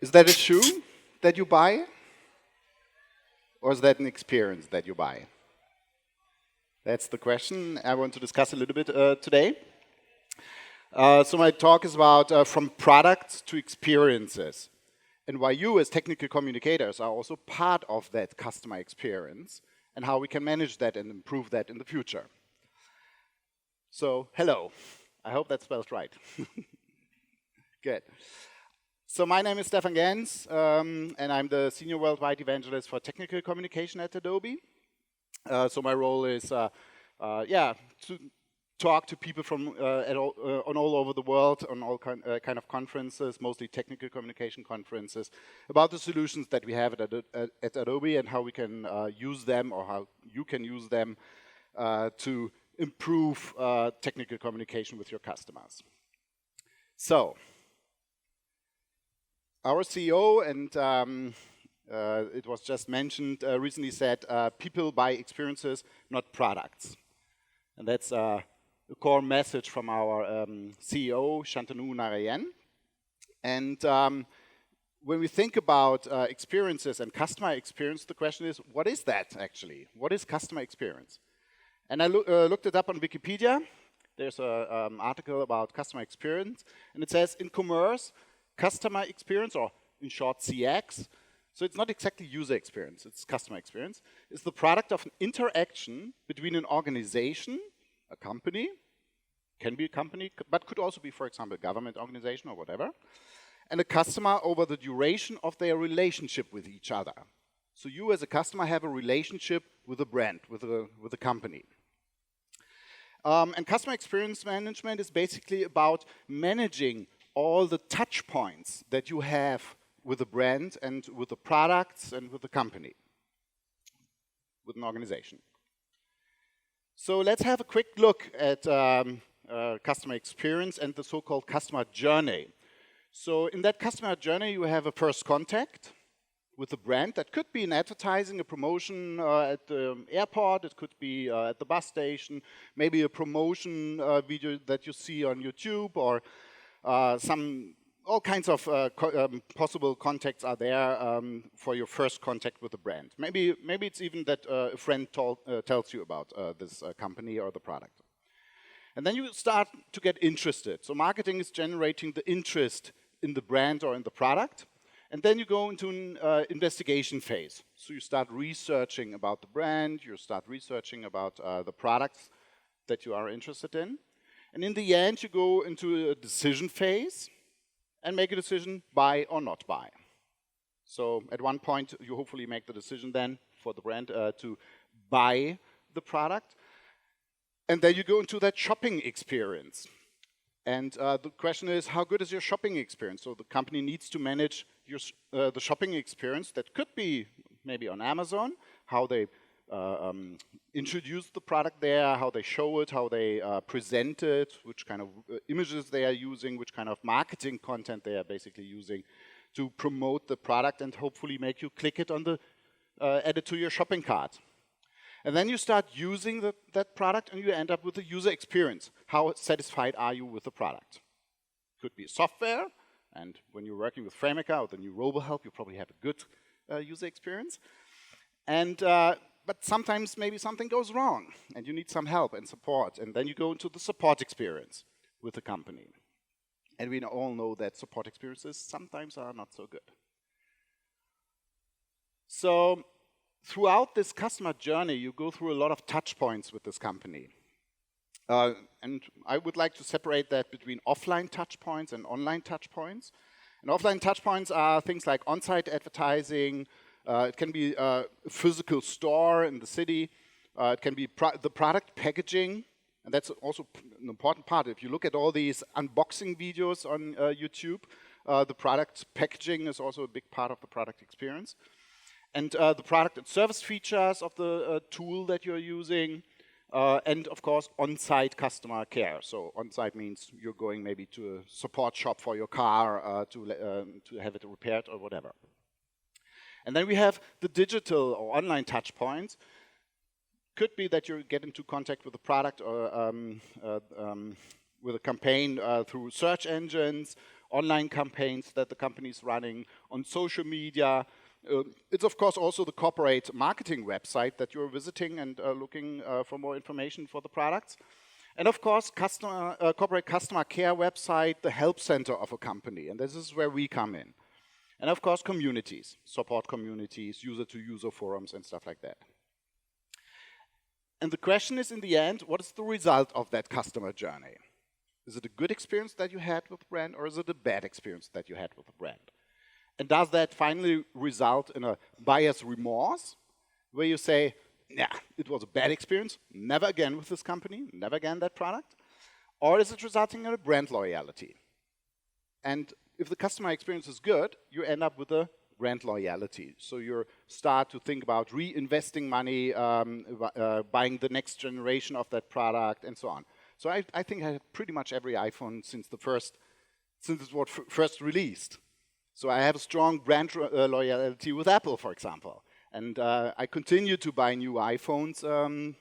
Is that a shoe that you buy? Or is that an experience that you buy? That's the question I want to discuss a little bit today. So my talk is about from products to experiences, and why you as technical communicators are also part of that customer experience, and how we can manage that and improve that in the future. So, hello. I hope that spells right. Good. So my name is Stefan Gentz, and I'm the Senior Worldwide Evangelist for Technical Communication at Adobe. So my role is, to talk to people from on all over the world, on all kind of conferences, mostly technical communication conferences, about the solutions that we have at Adobe and how we can use them, or how you can use them to improve technical communication with your customers. So, our CEO, and it was just mentioned, recently said, people buy experiences, not products. And that's a core message from our CEO, Shantanu Narayen. And when we think about experiences and customer experience, the question is, what is that actually? What is customer experience? And I looked it up on Wikipedia. There's an article about customer experience, and it says, in commerce, customer experience, or in short, CX, so it's not exactly user experience, it's customer experience, is the product of an interaction between an organization, a company, can be a company, but could also be, for example, a government organization or whatever, and a customer over the duration of their relationship with each other. So you as a customer have a relationship with a brand, with a company. And customer experience management is basically about managing all the touch points that you have with the brand and with the products and with the company, with an organization. So let's have a quick look at customer experience and the so-called customer journey. So in that customer journey, you have a first contact with the brand. That could be in advertising, a promotion at the airport, it could be at the bus station, maybe a promotion video that you see on YouTube, or all kinds of possible contacts are there for your first contact with the brand. Maybe it's even that a friend tells you about this company or the product. And then you start to get interested. So marketing is generating the interest in the brand or in the product. And then you go into an investigation phase. So you start researching about the brand, you start researching about the products that you are interested in. And in the end, you go into a decision phase and make a decision, buy or not buy. So at one point, you hopefully make the decision then for the brand to buy the product. And then you go into that shopping experience. And the question is, how good is your shopping experience? So the company needs to manage the shopping experience. That could be maybe on Amazon, how they introduce the product there, how they show it, how they present it, which kind of images they are using, which kind of marketing content they are basically using to promote the product and hopefully make you click it on the, add it to your shopping cart. And then you start using that product and you end up with a user experience. How satisfied are you with the product? Could be software, and when you're working with FrameMaker or the new RoboHelp, you probably have a good user experience. And but sometimes maybe something goes wrong and you need some help and support, and then you go into the support experience with the company. And we all know that support experiences sometimes are not so good. So throughout this customer journey, you go through a lot of touch points with this company. And I would like to separate that between offline touch points and online touch points. And offline touch points are things like on-site advertising. It can be a physical store in the city. It can be the product packaging. And that's also an important part. If you look at all these unboxing videos on YouTube, the product packaging is also a big part of the product experience. And the product and service features of the tool that you're using. And of course, on-site customer care. So on-site means you're going maybe to a support shop for your car to have it repaired or whatever. And then we have the digital or online touch points. Could be that you get into contact with the product or with a campaign through search engines, online campaigns that the company is running, on social media. It's of course also the corporate marketing website that you're visiting and looking for more information for the products. And of course, corporate customer care website, the help center of a company. And this is where we come in. And of course, communities, support communities, user-to-user forums and stuff like that. And the question is, in the end, what is the result of that customer journey? Is it a good experience that you had with the brand, or is it a bad experience that you had with the brand? And does that finally result in a buyer's remorse, where you say, yeah, it was a bad experience, never again with this company, never again that product? Or is it resulting in a brand loyalty? And if the customer experience is good, you end up with a brand loyalty. So you start to think about reinvesting money, buying the next generation of that product, and so on. So I think I had pretty much every iPhone since it was first released. So I have a strong brand loyalty with Apple, for example. And I continue to buy new iPhones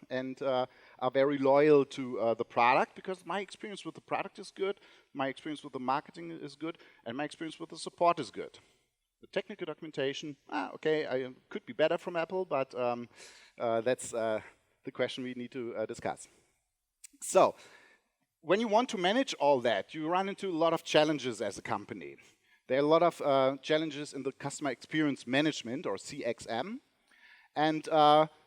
and are very loyal to the product, because my experience with the product is good, my experience with the marketing is good, and my experience with the support is good. The technical documentation, okay, I could be better from Apple, but that's the question we need to discuss. So, when you want to manage all that, you run into a lot of challenges as a company. There are a lot of challenges in the customer experience management, or CXM. And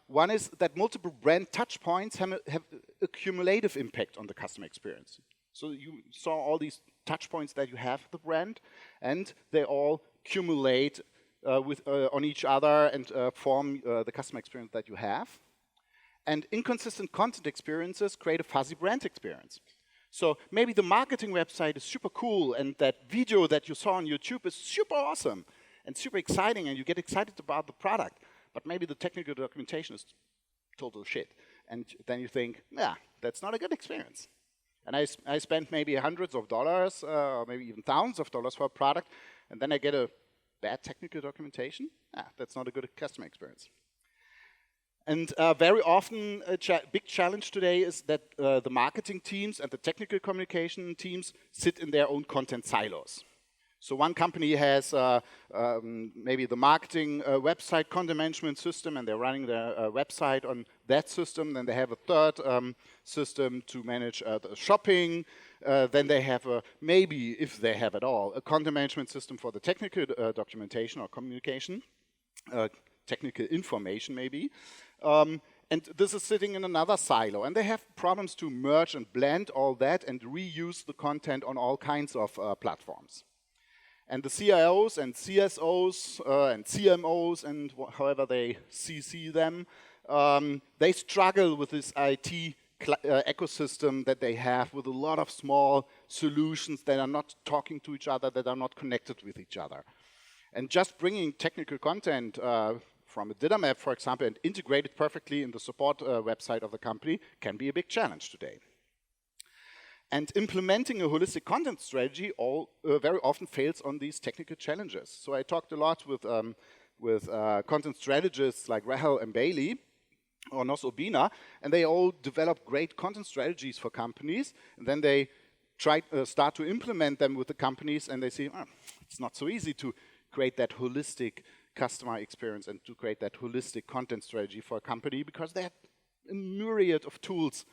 one is that multiple brand touchpoints have a cumulative impact on the customer experience. So you saw all these touchpoints that you have with the brand, and they all accumulate on each other and form the customer experience that you have. And inconsistent content experiences create a fuzzy brand experience. So maybe the marketing website is super cool, and that video that you saw on YouTube is super awesome and super exciting, and you get excited about the product. But maybe the technical documentation is total shit. And then you think, yeah, that's not a good experience. And I spent maybe hundreds of dollars, or maybe even thousands of dollars for a product, and then I get a bad technical documentation. That's not a good customer experience. And very often, a big challenge today is that the marketing teams and the technical communication teams sit in their own content silos. So one company has maybe the marketing website content management system, and they're running their website on that system. Then they have a third system to manage the shopping. Then they have maybe, if they have at all, a content management system for the technical documentation or communication, technical information maybe. And this is sitting in another silo. And they have problems to merge and blend all that and reuse the content on all kinds of platforms. And the CIOs and CSOs and CMOs and however they CC them, they struggle with this IT ecosystem that they have, with a lot of small solutions that are not talking to each other, that are not connected with each other. And just bringing technical content from a data map, for example, and integrate it perfectly in the support website of the company can be a big challenge today. And implementing a holistic content strategy very often fails on these technical challenges. So I talked a lot with content strategists like Rahel and Bailey, or Nos Obina, and they all develop great content strategies for companies. And then they start to implement them with the companies, and they see, it's not so easy to create that holistic customer experience and to create that holistic content strategy for a company, because they have a myriad of tools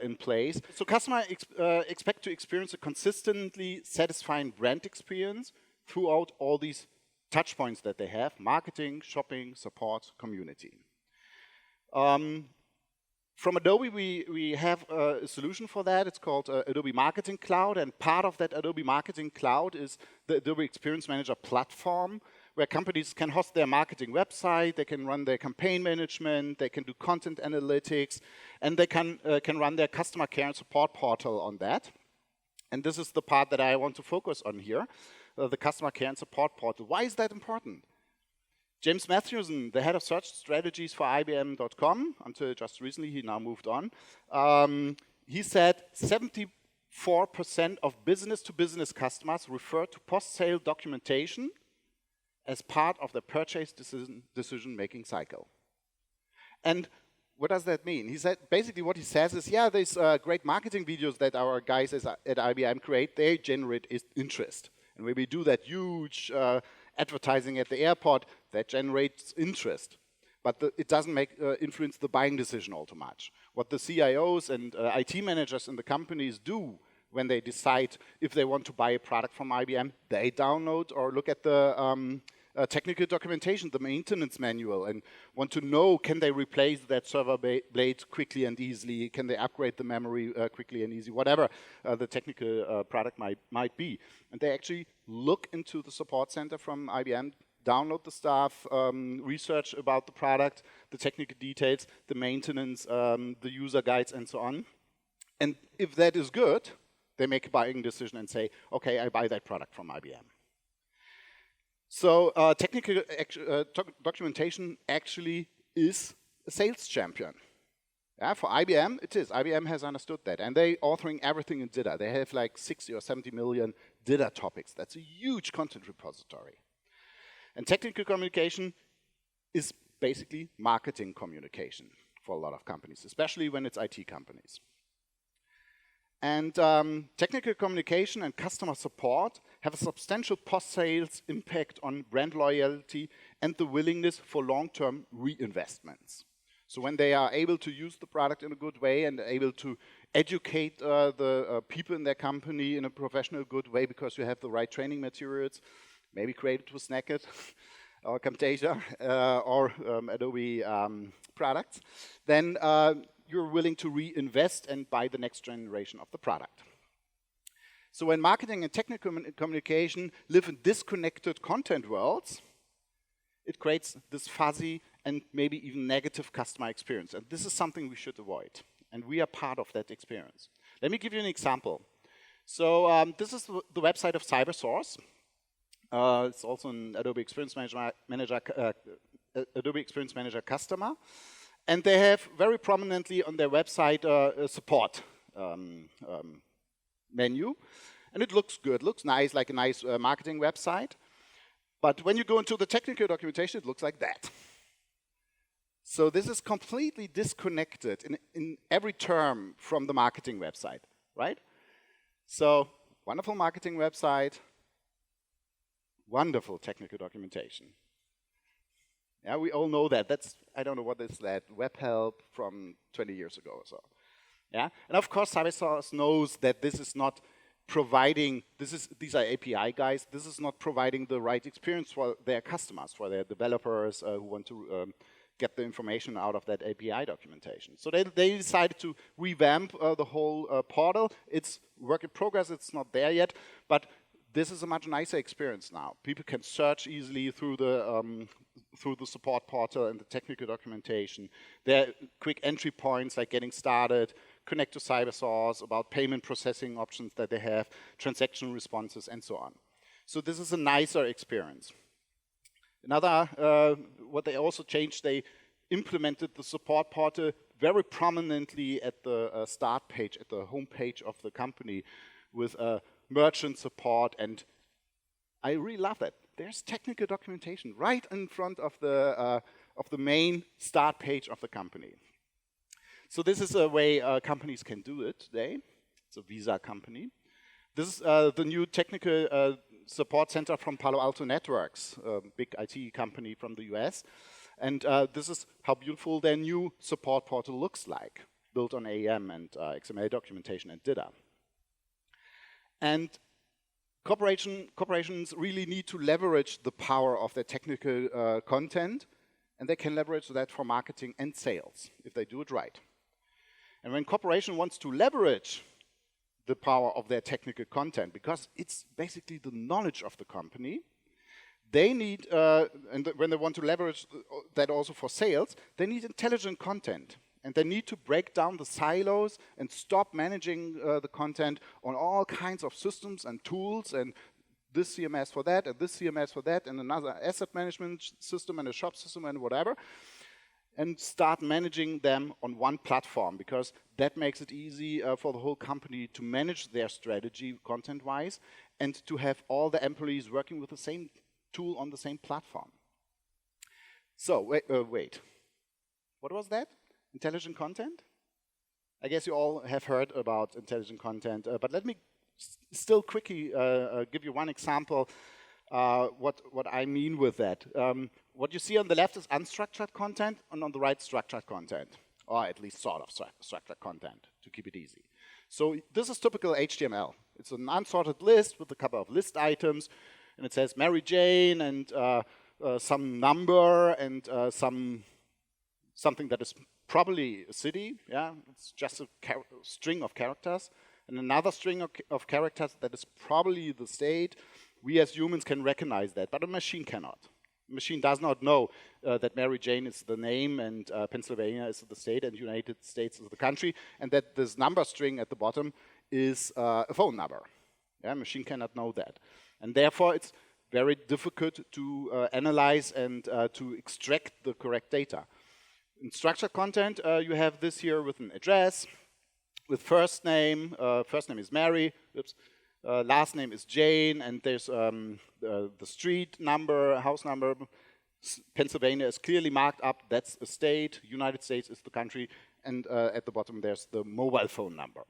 in place. So customers expect to experience a consistently satisfying brand experience throughout all these touch points that they have: marketing, shopping, support, community. From Adobe, we have a solution for that. It's called Adobe Marketing Cloud, and part of that Adobe Marketing Cloud is the Adobe Experience Manager platform, where companies can host their marketing website, they can run their campaign management, they can do content analytics, and they can run their customer care and support portal on that. And this is the part that I want to focus on here, the customer care and support portal. Why is that important? James Matthewson, the head of search strategies for IBM.com, until just recently, he now moved on, he said 74% of business-to-business customers refer to post-sale documentation as part of the purchase decision-making cycle. And what does that mean? He said, basically what he says is, yeah, these great marketing videos that our guys at IBM create, they generate interest. And when we do that huge advertising at the airport, that generates interest. But it doesn't influence the buying decision all too much. What the CIOs and IT managers in the companies do when they decide if they want to buy a product from IBM, they download or look at the technical documentation, the maintenance manual, and want to know, can they replace that server blade quickly and easily? Can they upgrade the memory quickly and easy? Whatever the technical product might be. And they actually look into the support center from IBM, download the stuff, research about the product, the technical details, the maintenance, the user guides, and so on. And if that is good, they make a buying decision and say, okay, I buy that product from IBM. So technical documentation actually is a sales champion. Yeah, for IBM, it is. IBM has understood that. And they're authoring everything in DITA. They have like 60 or 70 million DITA topics. That's a huge content repository. And technical communication is basically marketing communication for a lot of companies, especially when it's IT companies. And technical communication and customer support have a substantial post-sales impact on brand loyalty and the willingness for long-term reinvestments. So when they are able to use the product in a good way and able to educate the people in their company in a professional good way because you have the right training materials, maybe created with Snackit or Camtasia or Adobe products, then you're willing to reinvest and buy the next generation of the product. So when marketing and technical communication live in disconnected content worlds, it creates this fuzzy and maybe even negative customer experience. And this is something we should avoid. And we are part of that experience. Let me give you an example. So this is the website of CyberSource. It's also an Adobe Experience Manager customer. And they have very prominently on their website a support menu. And it looks good, looks nice, like a nice marketing website. But when you go into the technical documentation, it looks like that. So this is completely disconnected in every term from the marketing website, right? So wonderful marketing website, wonderful technical documentation. Yeah, we all know that. That's, I don't know what is that, web help from 20 years ago or so. Yeah, and of course CyberSource knows that this is not providing, these are API guys, this is not providing the right experience for their customers, for their developers who want to get the information out of that API documentation. So they decided to revamp the whole portal. It's work in progress, it's not there yet, but this is a much nicer experience now. People can search easily through the support portal and the technical documentation. There are quick entry points like getting started, connect to CyberSource, about payment processing options that they have, transaction responses, and so on. So this is a nicer experience. Another, what they also changed, they implemented the support portal very prominently at the start page, at the home page of the company with merchant support, and I really love that. There's technical documentation right in front of the main start page of the company. So this is a way companies can do it today. It's a Visa company. This is the new technical support center from Palo Alto Networks, a big IT company from the US. And this is how beautiful their new support portal looks like, built on AEM and XML documentation and DITA. And corporations really need to leverage the power of their technical content, and they can leverage that for marketing and sales if they do it right. And when corporation wants to leverage the power of their technical content, because it's basically the knowledge of the company, they need, and when they want to leverage that also for sales, they need intelligent content. And they need to break down the silos and stop managing the content on all kinds of systems and tools, and this CMS for that, and this CMS for that, and another asset management system, and a shop system, and whatever, and start managing them on one platform, because that makes it easy for the whole company to manage their strategy content-wise, and to have all the employees working with the same tool on the same platform. So, wait. What was that? Intelligent content? I guess you all have heard about intelligent content, but let me Still quickly give you one example what I mean with that. What you see on the left is unstructured content, and on the right, structured content, or at least sort of structured content, to keep it easy. So this is typical HTML. It's an unsorted list with a couple of list items, and it says Mary Jane and some number and something that is probably a city. Yeah, it's just a string of characters, and another string of characters that is probably the state. We as humans can recognize that, but a machine cannot. A machine does not know that Mary Jane is the name and Pennsylvania is the state and United States is the country, and that this number string at the bottom is a phone number. Yeah, a machine cannot know that. And therefore, it's very difficult to analyze and to extract the correct data. In structured content, you have this here with an address, with first name is Mary, oops. Last name is Jane, and there's the street number, house number. Pennsylvania is clearly marked up, that's a state. United States is the country, and at the bottom there's the mobile phone number.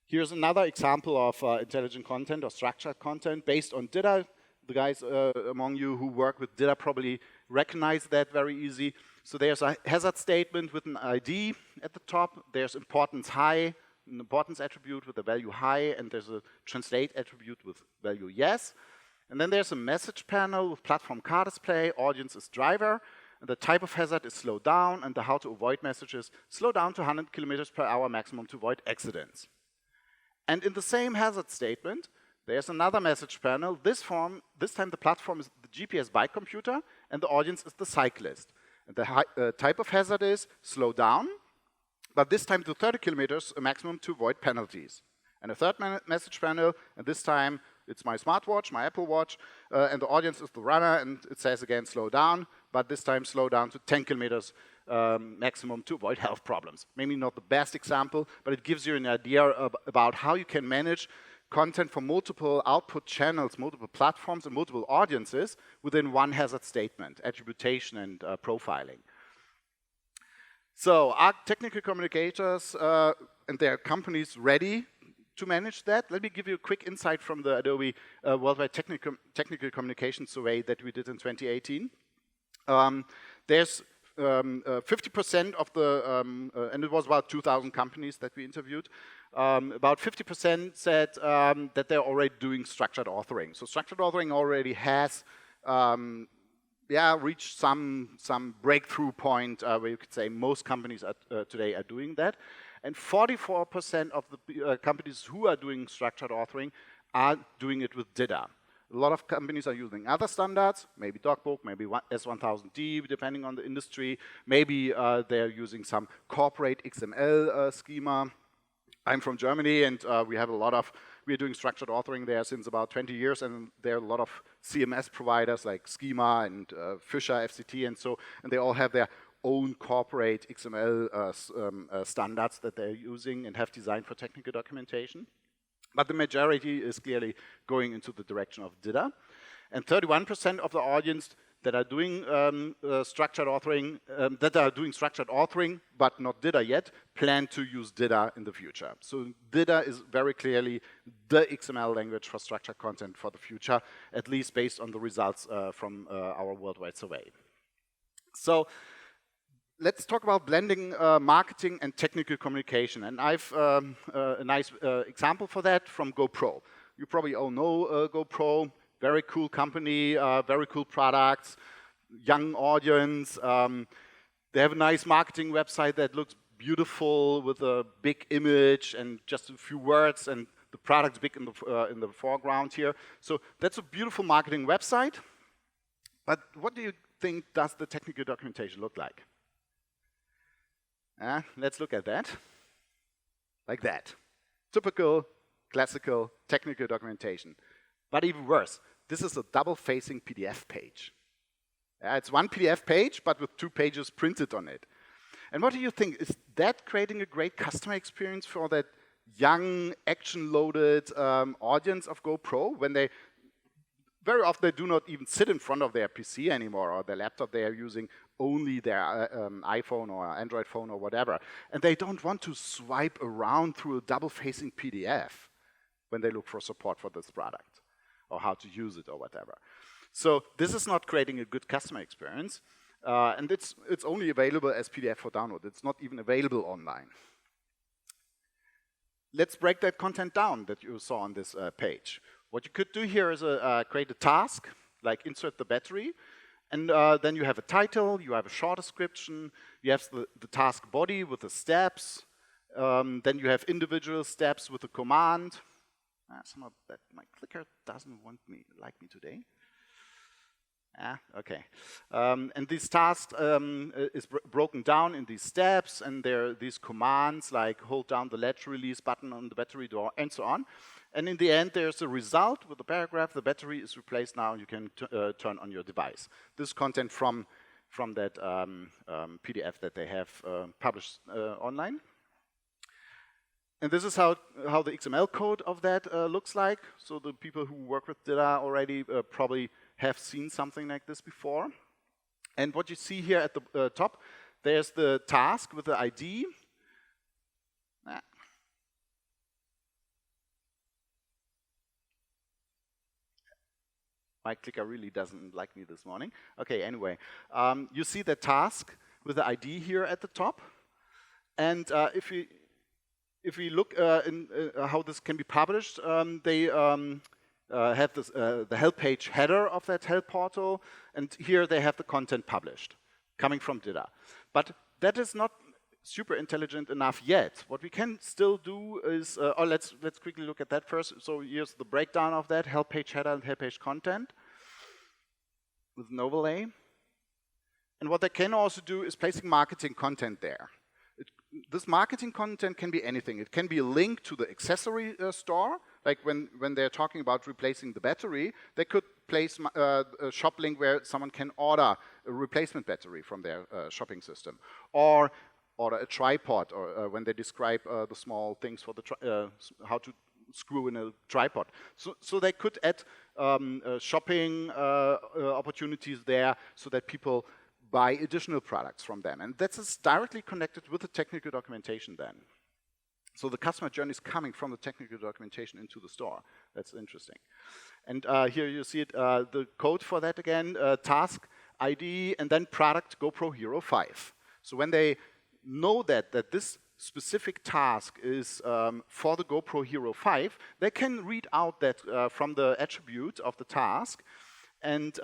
Here's another example of intelligent content or structured content based on data. The guys among you who work with data probably recognize that very easy. So there's a hazard statement with an ID at the top. There's importance high, an importance attribute with the value high, and there's a translate attribute with value yes. And then there's a message panel with platform car display, audience is driver, and the type of hazard is slow down, and the how to avoid messages, slow down to 100 kilometers per hour maximum to avoid accidents. And in the same hazard statement, there's another message panel. This time the platform is the GPS bike computer, and the audience is the cyclist. And the type of hazard is slow down, but this time to 30 kilometers a maximum to avoid penalties. And a third message panel, and this time it's my smartwatch, my Apple Watch, and the audience is the runner, and it says again slow down, but this time slow down to 10 kilometers maximum to avoid health problems. Maybe not the best example, but it gives you an idea about how you can manage content from multiple output channels, multiple platforms, and multiple audiences within one hazard statement, attribution and profiling. So are technical communicators and their companies ready to manage that? Let me give you a quick insight from the Adobe Worldwide Technical Communication Survey that we did in 2018. There's 50% of the, and it was about 2,000 companies that we interviewed, about 50% said that they're already doing structured authoring. So structured authoring already has reached some breakthrough point where you could say most companies today are doing that. And 44% of the companies who are doing structured authoring are doing it with DIDA. A lot of companies are using other standards, maybe DocBook, maybe S1000D, depending on the industry. Maybe they're using some corporate XML schema. I'm from Germany, and we're doing structured authoring there since about 20 years, and there are a lot of CMS providers like Schema and Fisher, FCT, and they all have their own corporate XML standards that they're using and have designed for technical documentation. But the majority is clearly going into the direction of DIDA. And 31% of the audience that are doing structured authoring, but not DIDA yet, plan to use DIDA in the future. So DIDA is very clearly the XML language for structured content for the future, at least based on the results from our worldwide survey. So let's talk about blending marketing and technical communication. And I've a nice example for that from GoPro. You probably all know GoPro, very cool company, very cool products, young audience. They have a nice marketing website that looks beautiful with a big image and just a few words, and the product's big in the foreground here. So that's a beautiful marketing website. But what do you think does the technical documentation look like? Let's look at that. Like that. Typical, classical, technical documentation. But even worse, this is a double-facing PDF page. It's one PDF page, but with 2 pages printed on it. And what do you think? Is that creating a great customer experience for that young, action-loaded audience of GoPro when they very often they do not even sit in front of their PC anymore or their laptop. They are using only their iPhone or Android phone or whatever. And they don't want to swipe around through a double-facing PDF. when they look for support for this product or how to use it or whatever. So this is not creating a good customer experience, and it's only available as PDF for download. It's not even available online. Let's break that content down that you saw on this page. What you could do here is create a task, like insert the battery, and then you have a title, you have a short description, you have the task body with the steps, then you have individual steps with a command. Somehow that my clicker doesn't like me today. Okay. And this task is broken down in these steps, and there are these commands like hold down the latch release button on the battery door, and so on. And in the end, there's a result with a paragraph. The battery is replaced now, and you can turn on your device. This content from that PDF that they have published online. And this is how the XML code of that looks like. So the people who work with data already probably have seen something like this before. And what you see here at the top, there's the task with the ID. My clicker really doesn't like me this morning. Okay, anyway, you see the task with the ID here at the top. And if we look in how this can be published, they have this, the help page header of that help portal, and here they have the content published, coming from DITA. But that is not super intelligent enough yet. What we can still do is, let's quickly look at that first. So here's the breakdown of that, help page header and help page content with an overlay. And what they can also do is placing marketing content there. This marketing content can be anything. It can be a link to the accessory store, like when they're talking about replacing the battery, they could place a shop link where someone can order a replacement battery from their shopping system, or order a tripod, or when they describe the small things for the how to screw in a tripod. So they could add shopping opportunities there so that people buy additional products from them. And that's directly connected with the technical documentation then. So the customer journey is coming from the technical documentation into the store. That's interesting. And here you see it, the code for that again, task, ID, and then product GoPro Hero 5. So when they know that this specific task is for the GoPro Hero 5, they can read out that from the attribute of the task and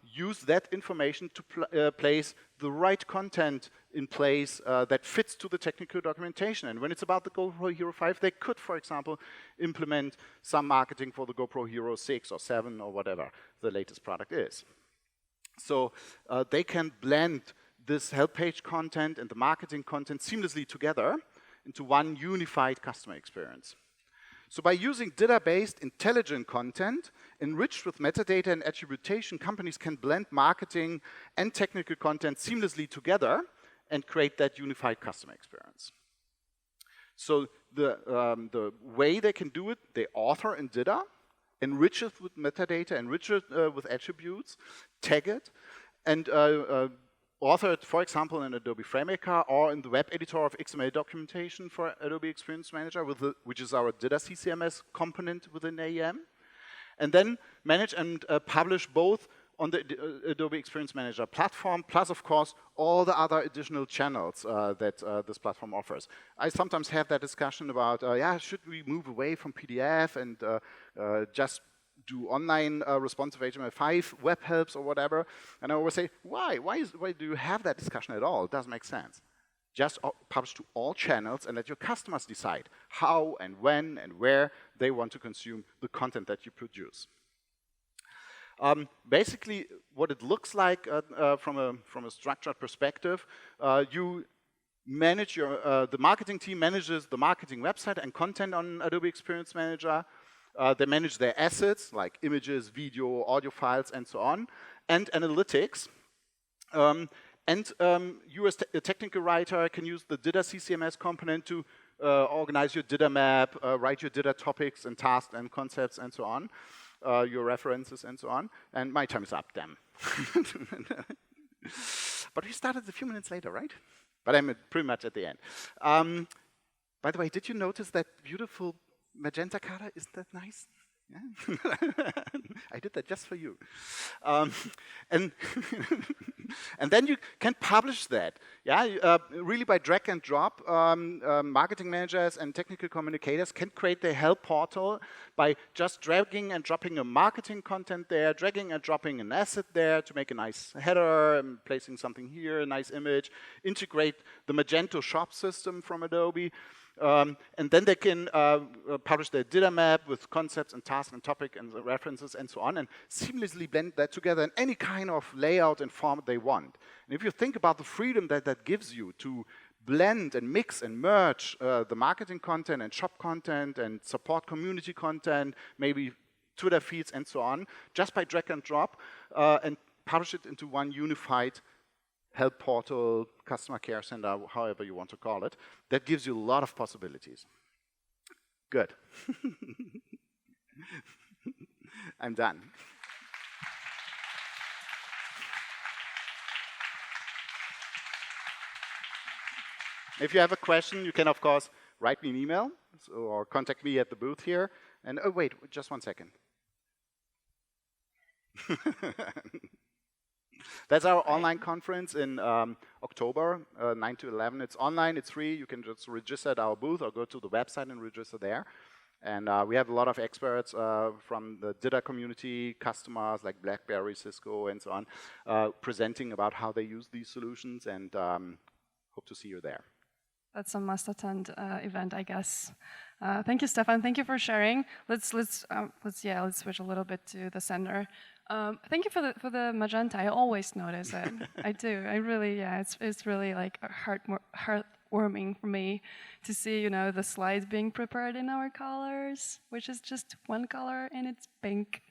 use that information to place the right content in place that fits to the technical documentation. And when it's about the GoPro Hero 5, they could, for example, implement some marketing for the GoPro Hero 6 or 7 or whatever the latest product is. So they can blend this help page content and the marketing content seamlessly together into one unified customer experience. So by using data-based intelligent content enriched with metadata and attribution, companies can blend marketing and technical content seamlessly together and create that unified customer experience. So the way they can do it, they author in data, enrich it with metadata, enrich it with attributes, tag it, and author it, for example, in Adobe FrameMaker or in the web editor of XML documentation for Adobe Experience Manager, which is our data CCMS component within AEM. And then manage and publish both on the Adobe Experience Manager platform, plus, of course, all the other additional channels that this platform offers. I sometimes have that discussion about, yeah, should we move away from PDF and just do online responsive HTML5 web helps or whatever? And I always say, why? Why do you have that discussion at all? It doesn't make sense. Just publish to all channels and let your customers decide how and when and where they want to consume the content that you produce. Basically, what it looks like from a structured perspective, you manage the marketing team manages the marketing website and content on Adobe Experience Manager. They manage their assets like images, video, audio files, and so on, and analytics. You as a technical writer can use the data CCMS component to organize your data map, write your data topics and tasks and concepts and so on, your references and so on. And my time is up, damn. But we started a few minutes later, right? But I'm pretty much at the end. By the way, did you notice that beautiful magenta color, isn't that nice? Yeah. I did that just for you. And and then you can publish that. Yeah, really by drag and drop, marketing managers and technical communicators can create their help portal by just dragging and dropping a marketing content there, dragging and dropping an asset there to make a nice header, and placing something here, a nice image, integrate the Magento shop system from Adobe. And then they can publish their data map with concepts and tasks and topic and references and so on, and seamlessly blend that together in any kind of layout and format they want. And if you think about the freedom that that gives you to blend and mix and merge the marketing content and shop content and support community content, maybe Twitter feeds and so on, just by drag and drop, and publish it into one unified help portal, customer care center, however you want to call it, that gives you a lot of possibilities. Good. I'm done. If you have a question, you can, of course, write me an email or contact me at the booth here. And oh, wait, just 1 second. That's our online conference in October, 9 to 11. It's online, it's free. You can just register at our booth or go to the website and register there. And we have a lot of experts from the data community, customers like BlackBerry, Cisco, and so on, presenting about how they use these solutions, and hope to see you there. That's a must-attend event, I guess. Thank you, Stefan. Thank you for sharing. Let's switch a little bit to the center. Thank you for the magenta. I always notice it. I do. I really, yeah. It's really like heartwarming for me to see, you know, the slides being prepared in our colors, which is just one color and it's pink.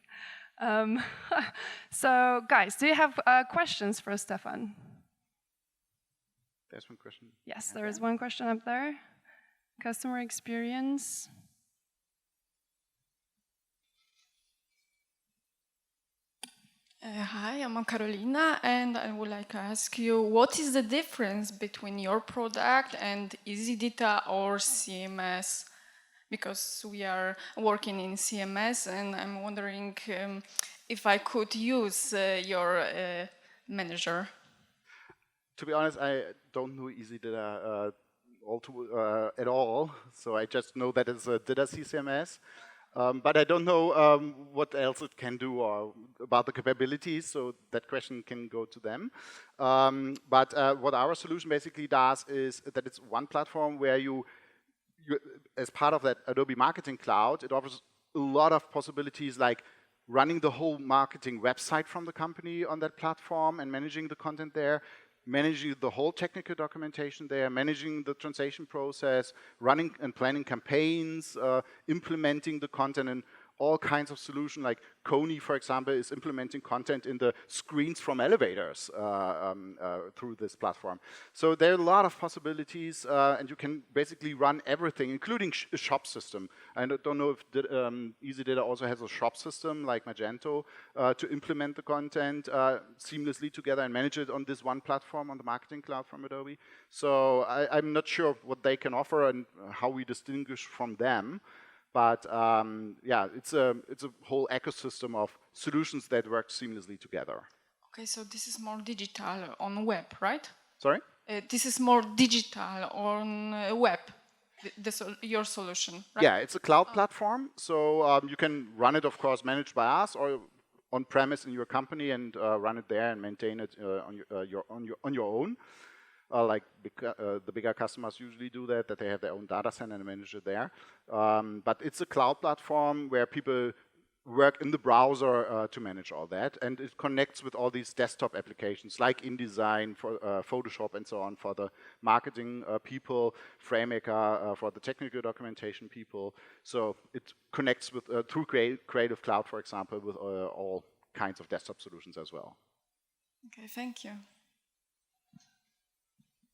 So, guys, do you have questions for Stefan? There's one question. Yes, there is one question up there. Customer experience. Hi, I'm Carolina, and I would like to ask you, what is the difference between your product and EasyData or CMS? Because we are working in CMS, and I'm wondering if I could use your manager. To be honest, I don't know EasyData at all, so I just know that it's a data CMS. But I don't know what else it can do or about the capabilities, so that question can go to them. But what our solution basically does is that it's one platform where you, as part of that Adobe Marketing Cloud, it offers a lot of possibilities like running the whole marketing website from the company on that platform and managing the content there, managing the whole technical documentation there, managing the translation process, running and planning campaigns, implementing the content in all kinds of solutions, like Kony, for example, is implementing content in the screens from elevators through this platform. So there are a lot of possibilities, and you can basically run everything, including a shop system. I don't know if EasyData also has a shop system like Magento to implement the content seamlessly together and manage it on this one platform on the Marketing Cloud from Adobe. So I'm not sure what they can offer and how we distinguish from them. But yeah, it's a whole ecosystem of solutions that work seamlessly together. Okay, so this is more digital on web, right? Sorry? This is more digital on web, your solution, right? Yeah, it's a cloud platform, so you can run it, of course, managed by us or on-premise in your company and run it there and maintain it on your own. Like the bigger customers usually do that they have their own data center and manage it there. But it's a cloud platform where people work in the browser to manage all that, and it connects with all these desktop applications like InDesign, for Photoshop, and so on for the marketing people, FrameMaker for the technical documentation people. So it connects with through Creative Cloud, for example, with all kinds of desktop solutions as well. Okay, thank you.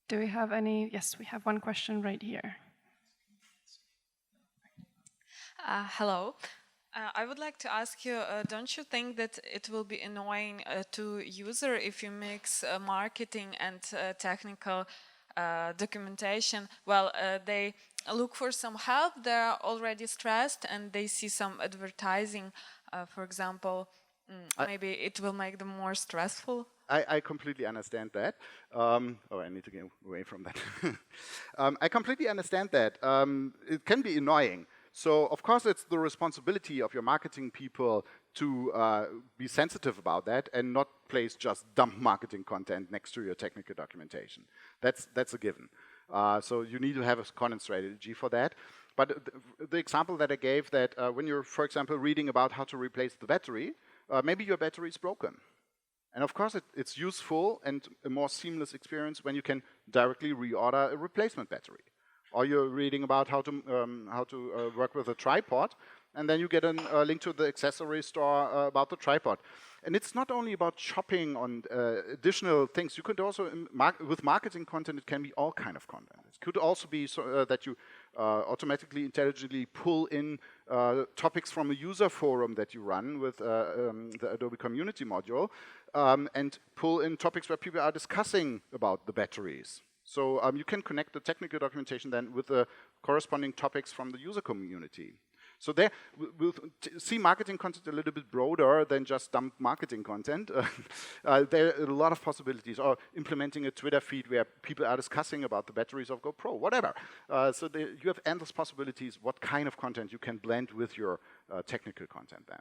Do we have any? Yes, we have one question right here. Hello. I would like to ask you, don't you think that it will be annoying to user if you mix marketing and technical documentation, well, they look for some help, they're already stressed, and they see some advertising, for example, maybe it will make them more stressful. I completely understand that. I need to get away from that. I completely understand that. It can be annoying. So, of course, it's the responsibility of your marketing people to be sensitive about that and not place just dump marketing content next to your technical documentation. That's a given. So you need to have a content strategy for that. But the example that I gave, that when you're, for example, reading about how to replace the battery, maybe your battery is broken. And of course, it's useful and a more seamless experience when you can directly reorder a replacement battery. Or you're reading about how to work with a tripod, and then you get a link to the accessory store about the tripod. And it's not only about shopping on additional things. You could also, with marketing content, it can be all kind of content. It could also be that you automatically, intelligently pull in topics from a user forum that you run with the Adobe community module, and pull in topics where people are discussing about the batteries. So you can connect the technical documentation then with the corresponding topics from the user community. So there, we'll see marketing content a little bit broader than just dump marketing content. There are a lot of possibilities, or implementing a Twitter feed where people are discussing about the batteries of GoPro, whatever. So you have endless possibilities what kind of content you can blend with your technical content then.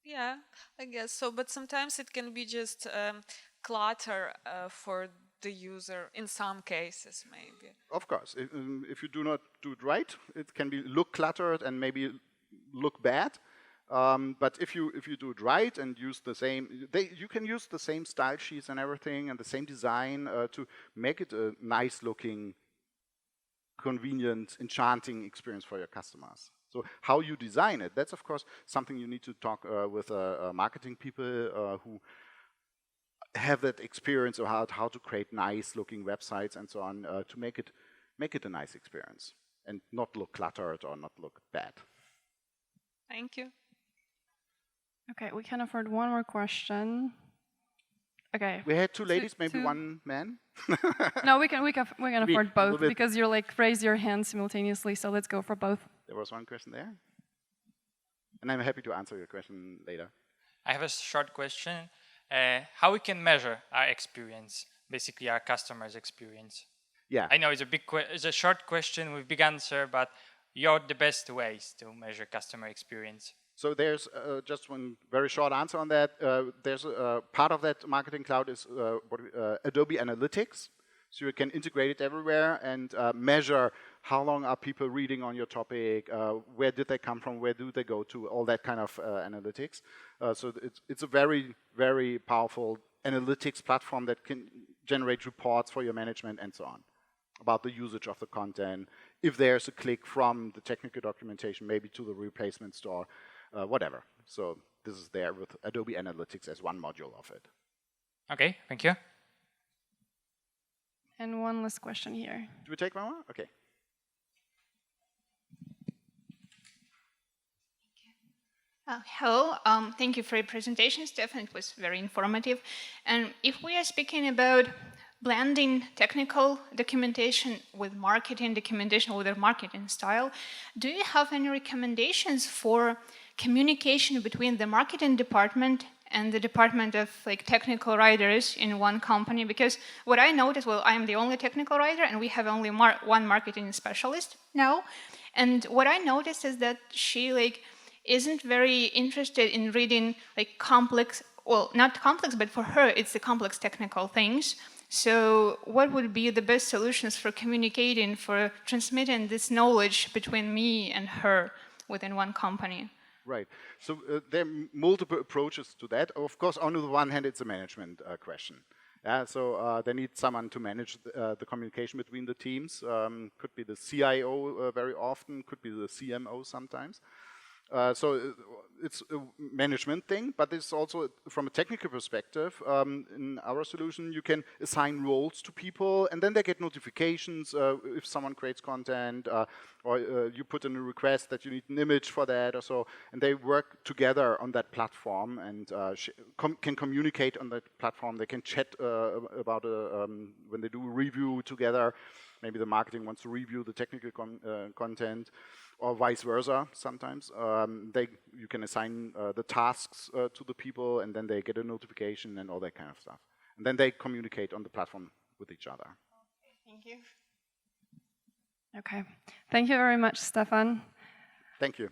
Yeah, I guess so, but sometimes it can be just clutter for the user in some cases, maybe. Of course, if you do not do it right, it can look cluttered and maybe look bad. But if you do it right and use the same, you can use the same style sheets and everything and the same design to make it a nice looking, convenient, enchanting experience for your customers. So how you design it, that's of course something you need to talk with marketing people who have that experience of how to create nice looking websites and so on to make it a nice experience and not look cluttered or not look bad. Thank you. Okay, we can afford one more question. Okay. We had two ladies, maybe one man. No, we can afford both because you're like raise your hand simultaneously. So let's go for both. There was one question there, and I'm happy to answer your question later. I have a short question. How we can measure our experience, basically our customers' experience? Yeah. I know it's a short question with big answer, but you're the best ways to measure customer experience. So there's just one very short answer on that. There's a part of that Marketing Cloud is Adobe Analytics. So you can integrate it everywhere and measure how long are people reading on your topic, where did they come from, where do they go to, all that kind of analytics. So it's a very, very powerful analytics platform that can generate reports for your management and so on about the usage of the content. If there's a click from the technical documentation, maybe to the replacement store, whatever. So this is there with Adobe Analytics as one module of it. Okay, thank you. And one last question here. Do we take one more? Okay. Hello, thank you for your presentation, Stefan. It was very informative. And if we are speaking about blending technical documentation with marketing documentation, with their marketing style, do you have any recommendations for communication between the marketing department and the department of like technical writers in one company? Because what I noticed, well, I am the only technical writer and we have only one marketing specialist now. And what I noticed is that she like isn't very interested in reading like complex, well, not complex, but for her, it's the complex technical things. So what would be the best solutions for communicating, for transmitting this knowledge between me and her within one company? Right. So there are multiple approaches to that. Of course, on the one hand, it's a management question. So they need someone to manage the communication between the teams. Could be the CIO very often, could be the CMO sometimes. So it's a management thing, but it's also from a technical perspective. In our solution, you can assign roles to people, and then they get notifications if someone creates content, or you put in a request that you need an image for that, or so, and they work together on that platform and can communicate on that platform. They can chat about when they do a review together. Maybe the marketing wants to review the technical content, or vice versa. Sometimes you can assign the tasks to the people, and then they get a notification and all that kind of stuff. And then they communicate on the platform with each other. Okay, thank you. Okay, thank you very much, Stefan. Thank you.